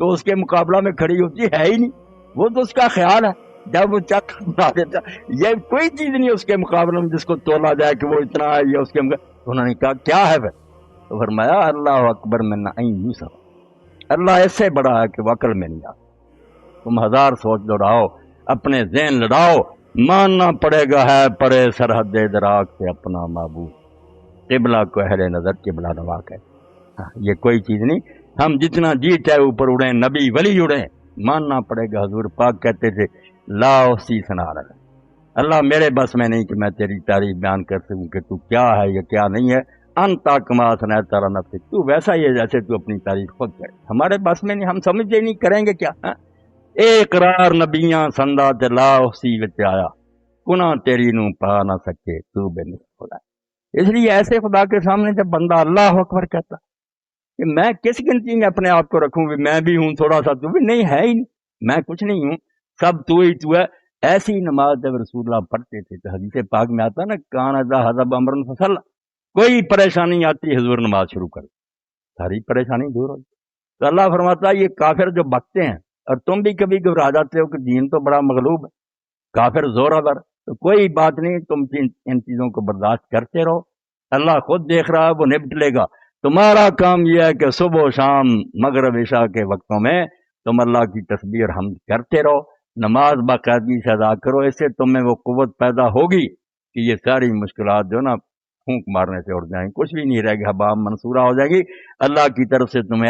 تو اس کے مقابلہ میں کھڑی ہوتی ہے ہی نہیں, وہ تو اس کا خیال ہے. جب وہ چک بنا دیتا, یہ کوئی چیز نہیں اس کے مقابلے میں جس کو تولا جائے کہ وہ اتنا ہے, یہ اس کے مقابلے. انہوں نے کہا کیا ہے پھر؟ تو فرمایا اللہ اکبر من ان یوسف, اللہ اس سے بڑا ہے کہ وہ عقل میں نہیں آتا. تم ہزار سوچ دوڑاؤ, اپنے ذہن لڑاؤ, ماننا پڑے گا ہے پرے سرحد ادراک سے اپنا معبود, قبلہ کو اہل نظر قبلہ نواق ہے. یہ کوئی چیز نہیں, ہم جتنا جی چاہے اوپر اڑیں, نبی ولی اڑیں, ماننا پڑے گا. حضور پاک کہتے تھے لا احصی ثناء علیک, اللہ میرے بس میں نہیں کہ میں تیری تعریف بیان کر سکوں کہ تو کیا ہے یا کیا نہیں ہے. انتا کما ثنیت علی نفسک, تو ویسا ہی ہے جیسے تو اپنی تعریف خود کرے. ہمارے بس میں نہیں, ہم سمجھتے نہیں, کریں گے کیا. اے اقرار نبیاں سندا تے لا احصی وچ آیا, گناہ تیری نو پا نہ سکے تو بے مثل خدا. اس لیے ایسے خدا کے سامنے جب بندہ اللہ اکبر کہتا کہ میں کس گنتی میں اپنے آپ کو رکھوں, بھی میں بھی ہوں تھوڑا سا, تو بھی نہیں ہے ہی نہیں, میں کچھ نہیں ہوں, سب تو ہی تو ہے. ایسی نماز جب رسول اللہ پڑھتے تھے تو حدیث پاک میں آتا نا کان اذا حضب امرن فصل, کوئی پریشانی آتی حضور نماز شروع کر, ساری پریشانی دور ہو. تو اللہ فرماتا ہے یہ کافر جو بکتے ہیں, اور تم بھی کبھی گھبرا جاتے ہو کہ دین تو بڑا مغلوب ہے, کافر زور آور, تو کوئی بات نہیں, تم ان چیزوں کو برداشت کرتے رہو, اللہ خود دیکھ رہا ہے, وہ نپٹ لے گا. تمہارا کام یہ ہے کہ صبح و شام مغرب عشاء کے وقتوں میں تم اللہ کی تسبیح اور حمد کرتے رہو, نماز باقاعدگی سے ادا کرو. اس سے تمہیں وہ قوت پیدا ہوگی کہ یہ ساری مشکلات جو نا پھونک مارنے سے اڑ جائیں, کچھ بھی نہیں رہے گا, حباب منصورہ ہو جائے گی. اللہ کی طرف سے تمہیں